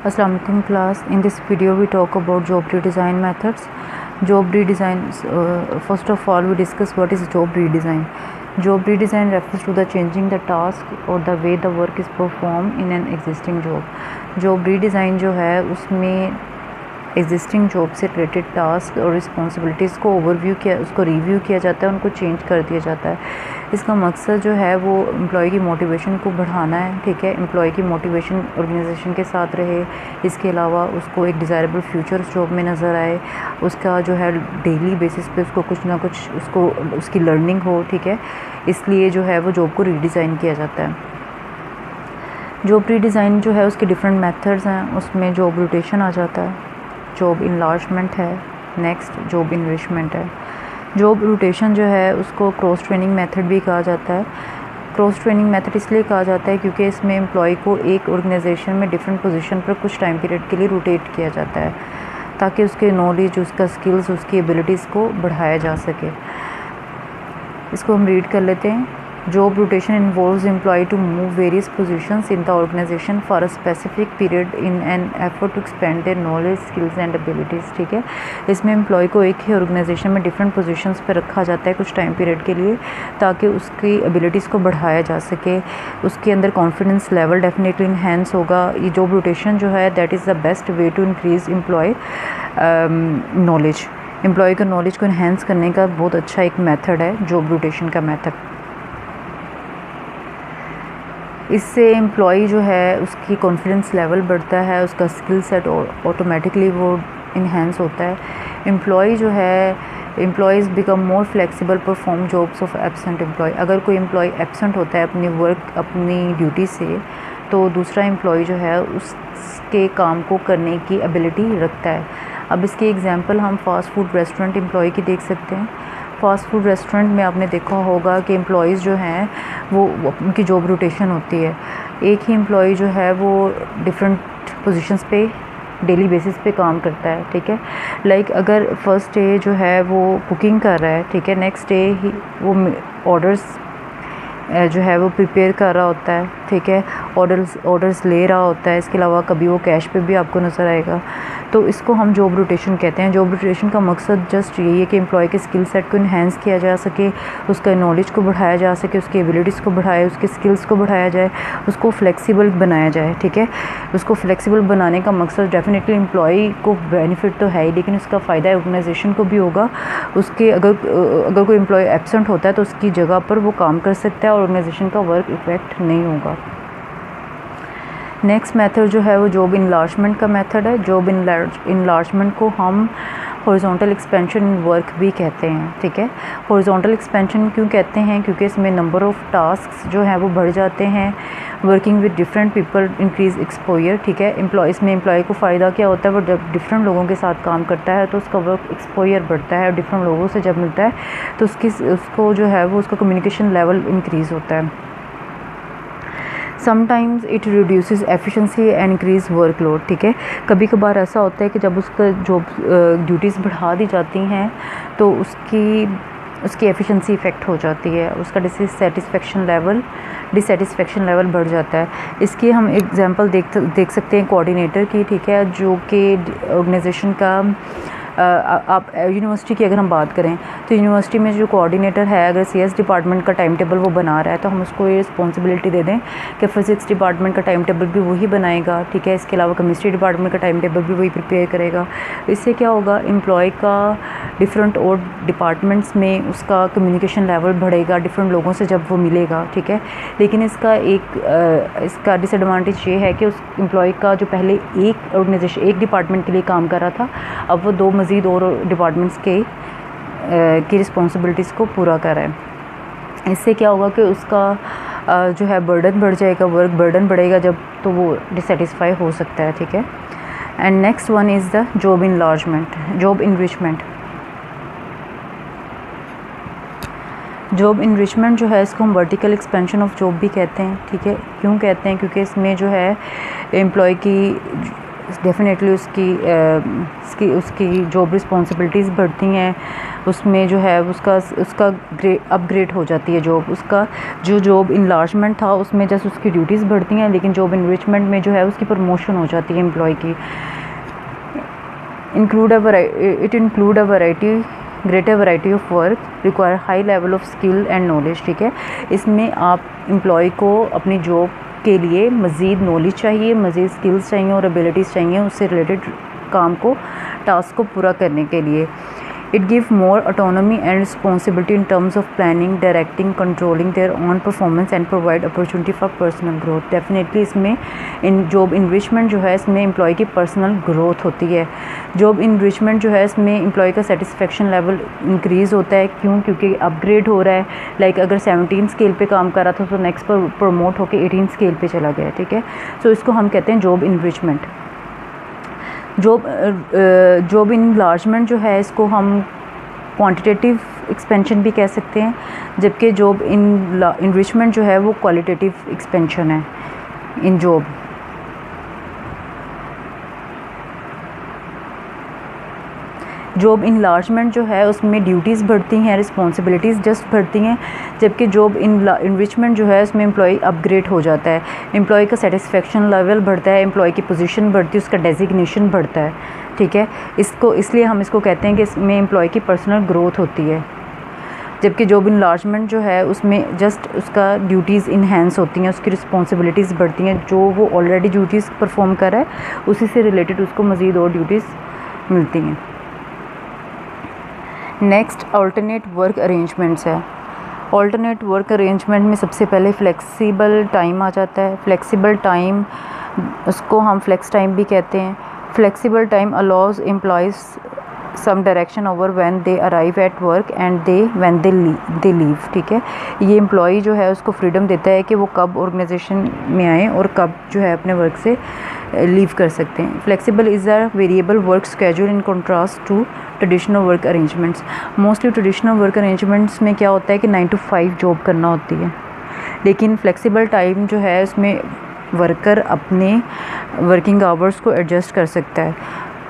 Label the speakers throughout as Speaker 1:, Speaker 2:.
Speaker 1: Assalamu alaikum class. In this video we talk about job redesign methods. Job redesign, first of all we discuss what is job redesign. Job redesign refers to the changing the task or the way the work is performed in an existing job. Job redesign जो है उसमें existing job से related task और responsibilities को overview किया, उसको review किया जाता है, उनको चेंज कर दिया जाता है। इसका मकसद जो है वो एम्प्लॉय की मोटिवेशन को बढ़ाना है, ठीक है। एम्प्लॉय की मोटिवेशन ऑर्गेनाइजेशन के साथ रहे, इसके अलावा उसको एक डिज़ायरेबल फ्यूचर उस जॉब में नज़र आए, उसका जो है डेली बेसिस पे उसको कुछ ना कुछ उसको उसकी लर्निंग हो, ठीक है। इसलिए जो है वो जॉब को रीडिज़ाइन किया जाता है। जॉब रीडिज़ाइन जो है उसके डिफरेंट मेथड्स हैं। उसमें जॉब रोटेशन आ जाता है, जॉब इनलार्जमेंट है, नेक्स्ट जॉब इनरिचमेंट है। जॉब रोटेशन जो है उसको क्रॉस ट्रेनिंग मेथड भी कहा जाता है। क्रॉस ट्रेनिंग मेथड इसलिए कहा जाता है क्योंकि इसमें एम्प्लॉय को एक ऑर्गेनाइजेशन में डिफरेंट पोजीशन पर कुछ टाइम पीरियड के लिए रोटेट किया जाता है ताकि उसके नॉलेज, उसका स्किल्स, उसकी एबिलिटीज़ को बढ़ाया जा सके। इसको हम रीड कर लेते हैं। Job rotation involves employee to move various positions in the organization for a specific period in an effort to expand their knowledge, skills and abilities, ठीक है। इसमें एम्प्लॉय को एक ही ऑर्गेनाइजेशन में डिफरेंट पोजीशंस पे रखा जाता है कुछ टाइम पीरियड के लिए ताकि उसकी एबिलिटीज़ को बढ़ाया जा सके, उसके अंदर कॉन्फिडेंस लेवल डेफिनेटली इन्हेंस होगा। ये जॉब रोटेशन जो है that is the best way to increase employ knowledge. Employ का नॉलेज को इन्हेंस करने का बहुत अच्छा एक मेथड है जॉब रोटेशन का मेथड। इससे एम्प्लॉई जो है उसकी कॉन्फिडेंस लेवल बढ़ता है, उसका स्किल सेट ऑटोमेटिकली वो इन्हेंस होता है। एम्प्लॉई जो है employees become more flexible perform jobs of absent employ. अगर कोई एम्प्लॉय एब्सेंट होता है अपनी ड्यूटी से तो दूसरा एम्प्लॉय जो है उसके काम को करने की एबिलिटी रखता है। अब इसकी एग्जांपल हम फास्ट फूड रेस्टोरेंट एम्प्लॉय की देख सकते हैं। फास्ट फूड रेस्टोरेंट में आपने देखा होगा कि एम्प्लॉयज़ जो हैं वो उनकी जॉब रोटेशन होती है। एक ही एम्प्लॉय जो है वो डिफरेंट पोजीशंस पे डेली बेसिस पे काम करता है, ठीक है। लाइक अगर फर्स्ट डे जो है वो कुकिंग कर रहा है, ठीक है, नेक्स्ट डे ही वो ऑर्डर्स जो है वो प्रिपेयर कर रहा होता है, ठीक है, ऑर्डर्स ले रहा होता है। इसके अलावा कभी वो कैश पे भी आपको नज़र आएगा। तो इसको हम जॉब रोटेशन कहते हैं। जॉब रोटेशन का मकसद जस्ट यही है कि एम्प्लॉय के स्किल सेट को इन्हेंस किया जा सके, उसका नॉलेज को बढ़ाया जा सके, उसकी एबिलिटीज़ को बढ़ाए, उसके स्किल्स को बढ़ाया जाए, उसको फ्लेक्सिबल बनाया जाए, ठीक है। उसको फ्लेक्सिबल बनाने का मकसद डेफिनेटली एम्प्लॉय को बेनिफिट तो है ही, लेकिन उसका फ़ायदा ऑर्गेनाइजेशन को भी होगा। उसके अगर कोई एम्प्लॉय एब्सेंट होता है तो उसकी जगह पर वो काम कर सकता है और ऑर्गेनाइजेशन का वर्क इफेक्ट नहीं होगा। नेक्स्ट मेथड जो है वो जॉब इनलार्जमेंट का मेथड है। जॉब इनलार्जमेंट को हम हॉरिजॉन्टल एक्सपेंशन वर्क भी कहते हैं, ठीक है। हॉरिजॉन्टल एक्सपेंशन क्यों कहते हैं? क्योंकि इसमें नंबर ऑफ़ टास्क जो हैं वो बढ़ जाते हैं। Working with different people increase exposure, ठीक है। इसमें एम्प्लॉय को फ़ायदा क्या होता है? वो जब डिफरेंट लोगों के साथ काम करता है तो उसका वर्क एक्सपोजर बढ़ता है और डिफरेंट लोगों से जब मिलता है तो उसको जो है वो उसका कम्युनिकेशन लेवल इंक्रीज़ होता है। Sometimes it reduces efficiency and increase workload, ठीक है। कभी कभार ऐसा होता है कि जब उसका जॉब ड्यूटीज़ बढ़ा दी जाती हैं तो उसकी एफिशिएंसी इफ़ेक्ट हो जाती है, उसका डिससेटिस्फेक्शन लेवल बढ़ जाता है। इसकी हम एग्जांपल देख सकते हैं कोऑर्डिनेटर की, ठीक है, जो कि ऑर्गेनाइजेशन का आप यूनिवर्सिटी की अगर हम बात करें तो यूनिवर्सिटी में जो कोऑर्डिनेटर है अगर सीएस डिपार्टमेंट का टाइम टेबल वो बना रहा है तो हम उसको ये रिस्पॉन्सिबिलिटी दे दें कि फिज़िक्स डिपार्टमेंट का टाइम टेबल भी वही बनाएगा, ठीक है। इसके अलावा केमिस्ट्री डिपार्टमेंट का टाइम टेबल भी वही प्रिपेयर करेगा। इससे क्या होगा? एम्प्लॉय का डिफरेंट और डिपार्टमेंट्स में उसका कम्युनिकेशन लेवल बढ़ेगा डिफरेंट लोगों से जब वो मिलेगा, ठीक है। लेकिन इसका डिसएडवांटेज ये है कि उस एम्प्लॉय का जो पहले एक डिपार्टमेंट के लिए काम कर रहा था अब वो दो मज़ीद और डिपार्टमेंट्स की रिस्पॉन्सिबिलिटीज़ को पूरा कर रहा है। इससे क्या होगा कि उसका जो है बर्डन बढ़ जाएगा, वर्क बर्डन बढ़ेगा जब, तो वो डिससेटिस्फाई हो सकता है, ठीक है। And next one is the job enrichment. Job enrichment जो है इसको हम वर्टिकल एक्सपेंशन ऑफ जॉब भी कहते हैं, ठीक है। क्यों कहते हैं? क्योंकि इसमें जो है एम्प्लॉय की डेफिनेटली उसकी जॉब रिस्पॉन्सिबिलिटीज़ बढ़ती हैं, उसमें जो है उसका अपग्रेड हो जाती है जॉब। उसका जो जॉब इनलार्जमेंट था उसमें जस्ट उसकी ड्यूटीज़ बढ़ती हैं, लेकिन जॉब इनरिचमेंट में जो है उसकी प्रमोशन हो जाती है एम्प्लॉय की। It include a greater variety of work require high level of skill and knowledge. ठीक है, इसमें आप एम्प्लॉय को अपनी जॉब के लिए मज़ीद नॉलेज चाहिए, मज़ीद स्किल्स चाहिए और एबिलिटीज़ चाहिए उससे रिलेटेड टास्क को पूरा करने के लिए। It give more autonomy and responsibility in terms of planning, directing, controlling their on performance and provide opportunity for personal growth. Definitely इसमें जॉब इनरिचमेंट जो है इसमें एम्प्लॉय की पर्सनल ग्रोथ होती है। जॉब इनरिचमेंट जो है इसमें एम्प्लॉय का सेटिस्फेक्शन लेवल इंक्रीज़ होता है। क्योंकि अपग्रेड हो रहा है। लाइक अगर 17 स्केल पे काम कर रहा था तो नेक्स्ट पर प्रमोट होकर 18 स्केल पे चला गया। ठीक है, सो इसको हम कहते हैं जॉब इनरिचमेंट। जॉब इनलार्जमेंट जो है इसको हम क्वांटिटेटिव एक्सपेंशन भी कह सकते हैं, जबकि जॉब इनरिचमेंट जो है वो क्वालिटेटिव एक्सपेंशन है इन जॉब। जॉब इनलार्जमेंट जो है उसमें ड्यूटीज़ बढ़ती हैं, रिस्पॉन्सिबिलिटीज़ जस्ट बढ़ती हैं, जबकि जॉब इनरिचमेंट जो है उसमें एम्प्लॉय अपग्रेड हो जाता है, एम्प्लॉय का सेटिस्फेक्शन लेवल बढ़ता है, एम्प्लॉय की पोजीशन बढ़ती है, उसका डेजिग्नेशन बढ़ता है। ठीक है, इसलिए हम इसको कहते हैं कि इसमें एम्प्लॉय की पर्सनल ग्रोथ होती है। जबकि जॉब इनलार्जमेंट जो है उसमें जस्ट उसका ड्यूटीज़ इन्हेंस होती हैं, उसकी रिस्पॉन्सिबिलिटीज़ बढ़ती हैं, जो वो ऑलरेडी ड्यूटीज़ परफॉर्म कर रहा है उसी से रिलेटेड उसको मज़ीद और ड्यूटीज़ मिलती हैं। नेक्स्ट अल्टरनेट वर्क अरेंजमेंट्स है। अल्टरनेट वर्क अरेंजमेंट में सबसे पहले फ्लेक्सिबल टाइम आ जाता है। फ्लेक्सिबल टाइम उसको हम फ्लेक्स टाइम भी कहते हैं। Flexible time allows employees some direction over when they arrive at work and when they leave. ठीक है, ये एम्प्लॉय जो है उसको फ्रीडम देता है कि वो कब ऑर्गेनाइजेशन में आए और कब जो है अपने वर्क से लीव कर सकते हैं। Flexible is a variable work schedule in contrast to traditional work arrangements. Mostly traditional work arrangements में क्या होता है कि 9 to 5 जॉब करना होती है, लेकिन फ्लेक्सिबल टाइम जो है उसमें वर्कर अपने वर्किंग आवर्स को एडजस्ट कर सकता है।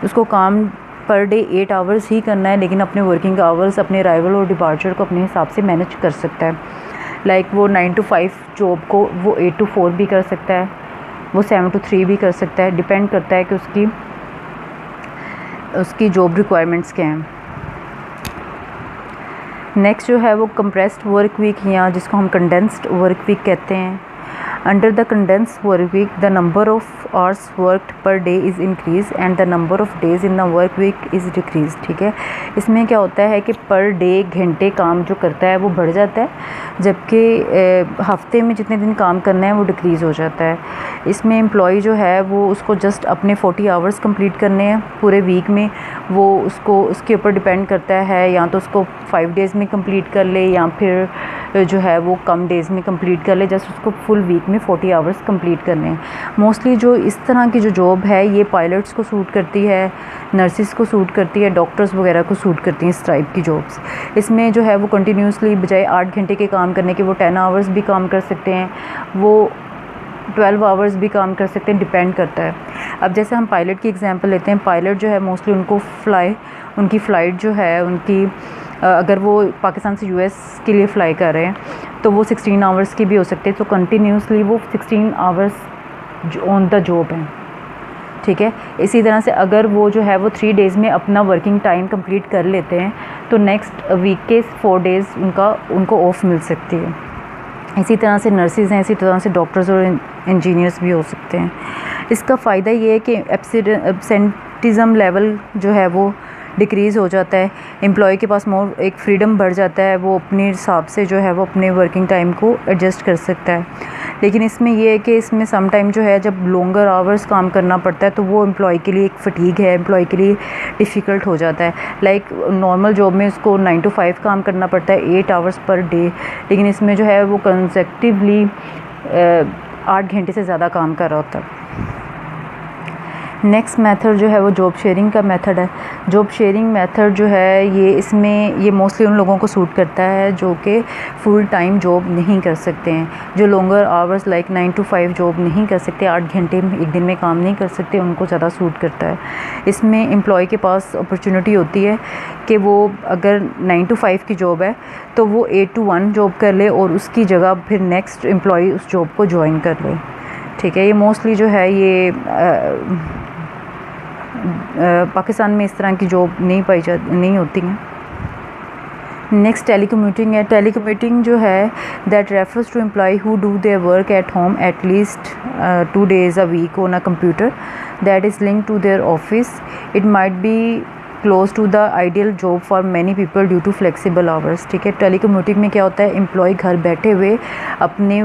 Speaker 1: उसको काम पर डे 8 आवर्स ही करना है, लेकिन अपने वर्किंग आवर्स अपने अराइवल और डिपार्चर को अपने हिसाब से मैनेज कर सकता है। लाइक वो 9 to 5 जॉब को वो 8 to 4 भी कर सकता है, वो 7 to 3 भी कर सकता है। डिपेंड करता है कि उसकी जॉब रिक्वायरमेंट्स क्या हैं। नेक्स्ट जो है वो कंप्रेस्ड वर्क वीक या जिसको हम कंडेंस्ड वर्क वीक कहते हैं। Under the condensed work week the number of hours worked per day is increase and the number of days in the work week is decrease. ठीक है, इसमें क्या होता है कि पर डे घंटे काम जो करता है वो बढ़ जाता है, जबकि हफ्ते में जितने दिन काम करना है वो डिक्रीज़ हो जाता है। इसमें एम्प्लॉय जो है वो उसको जस्ट अपने 40 आवर्स कंप्लीट करने हैं पूरे वीक में। वो उसके ऊपर डिपेंड करता है, या तो उसको 5 डेज़ में कंप्लीट कर ले या फिर जो है वो कम डेज़ में कंप्लीट कर ले। जस्ट उसको फुल वीक में 40 आवर्स कंप्लीट करने हैं। मोस्टली जो इस तरह की जो जॉब है ये पायलट्स को सूट करती है, नर्सिस को सूट करती है, डॉक्टर्स वगैरह को सूट करती हैं इस टाइप की जॉब्स। इसमें जो है वो कंटिन्यूसली बजाय 8 घंटे के काम करने के वो 10 आवर्स भी काम कर सकते हैं, वो 12 आवर्स भी काम कर सकते हैं, डिपेंड करता है। अब जैसे हम पायलट की एग्जांपल लेते हैं, पायलट जो है मोस्टली उनकी फ़्लाइट जो है उनकी अगर वो पाकिस्तान से यूएस के लिए फ़्लाई कर रहे हैं तो वो 16 आवर्स की भी हो सकते हैं। तो कंटिन्यूसली वो 16 आवर्स ऑन द जॉब हैं। ठीक है, इसी तरह से अगर वो जो है वो 3 डेज़ में अपना वर्किंग टाइम कंप्लीट कर लेते हैं तो नेक्स्ट वीक के 4 डेज़ उनको ऑफ मिल सकती है। इसी तरह से नर्सिस हैं, इसी तरह से डॉक्टर्स और इंजीनियर्स भी हो सकते हैं। इसका फ़ायदा ये है कि एब्सेंटिज़म लेवल जो है वो डिक्रीज़ हो जाता है, एम्प्लॉय के पास मोर एक फ्रीडम बढ़ जाता है, वो अपने हिसाब से जो है वो अपने वर्किंग टाइम को एडजस्ट कर सकता है। लेकिन इसमें यह है कि इसमें सम टाइम जो है जब लॉन्गर आवर्स काम करना पड़ता है तो वो एम्प्लॉय के लिए एक फटीग है, एम्प्लॉय के लिए डिफ़िकल्ट हो जाता है। लाइक नॉर्मल जॉब में उसको 9 to 5 काम करना पड़ता है 8 आवर्स पर डे, लेकिन इसमें जो है वो कंसेक्टिवली 8 घंटे से ज़्यादा काम कर रहा होता है। नेक्स्ट मेथड जो है वो जॉब शेयरिंग का मेथड है। जॉब शेयरिंग मेथड जो है ये मोस्टली उन लोगों को सूट करता है जो कि फुल टाइम जॉब नहीं कर सकते हैं, जो longer hours like 9 to 5 job नहीं कर सकते, 8 घंटे एक दिन में काम नहीं कर सकते, उनको ज़्यादा सूट करता है। इसमें एम्प्लॉय के पास अपॉर्चुनिटी होती है कि वो अगर 9 to 5 की जॉब है तो वो 8 to 1 जॉब कर ले और उसकी जगह फिर नेक्स्ट एम्प्लॉय उस जॉब को ज्वाइन कर ले। ठीक है, ये मोस्टली जो है ये पाकिस्तान में इस तरह की जॉब नहीं होती हैं। नेक्स्ट टेलीकम्यूटिंग है। टेलीकम्यूटिंग जो है that refers to employ who do their work at home at least 2 days a week on a computer that is linked to their office. It might be close to the ideal job for many people due to flexible hours। ठीक है, telecommuting में क्या होता है, employ घर बैठे हुए अपने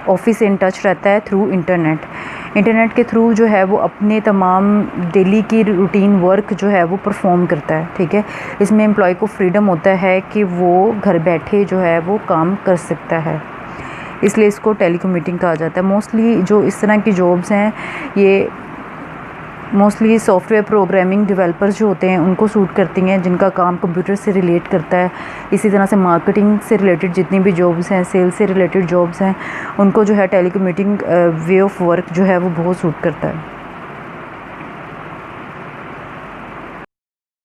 Speaker 1: ऑफिस से इन टच रहता है थ्रू इंटरनेट के थ्रू जो है वो अपने तमाम डेली की रूटीन वर्क जो है वो परफॉर्म करता है। ठीक है, इसमें एम्प्लॉय को फ्रीडम होता है कि वो घर बैठे जो है वो काम कर सकता है, इसलिए इसको टेलीकम्यूटिंग कहा जाता है। मोस्टली जो इस तरह की जॉब्स हैं ये मोस्टली सॉफ्टवेयर प्रोग्रामिंग डेवलपर्स जो होते हैं उनको सूट करती हैं, जिनका काम कंप्यूटर से रिलेट करता है। इसी तरह से मार्केटिंग से रिलेटेड जितनी भी जॉब्स हैं, सेल्स से रिलेटेड जॉब्स हैं, उनको जो है टेलीकम्यूटिंग वे ऑफ वर्क जो है वो बहुत सूट करता है।